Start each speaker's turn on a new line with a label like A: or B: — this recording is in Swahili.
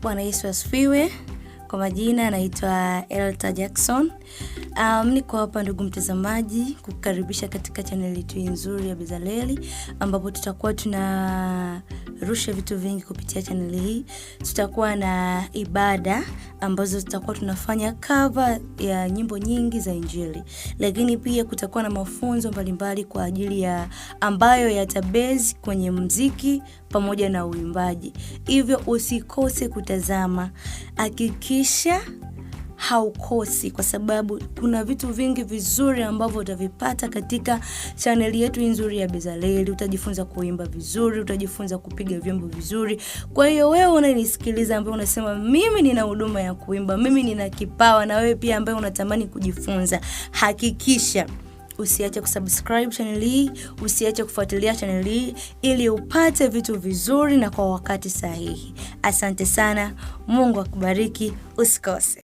A: Bwana Yesu asifiwe. Kwa majina naitwa Elta Jackson. Niko hapa ndugu mtazamaji kukukaribisha katika channel yetu nzuri ya Bezaleli, ambapo tutakuwa tunarusha vitu vingi kupitia channel hii. Tutakuwa na ibada ambazo tutakuwa tunafanya cover ya nyimbo nyingi za Injili. Lakini pia kutakuwa na mafunzo mbalimbali kwa ajili ya ambayo yatabase kwenye muziki pamoja na uimbaji. Hivyo usikose kutazama. Hakikisha haukosi, kwa sababu kuna vitu vingi vizuri ambavyo utavipata katika channel yetu nzuri ya Bezaleli. Utajifunza kuimba vizuri, utajifunza kupiga vyombo vizuri. Kwa hiyo wewe unanisikiliza ambaye unasema mimi nina huduma ya kuimba, mimi nina kipawa, na wewe pia ambaye unatamani kujifunza, hakikisha usiache kusubscribe channel hii, usiache kufuatilia channel hii ili upate vitu vizuri na kwa wakati sahihi. Asante sana. Mungu akubariki. Usikose.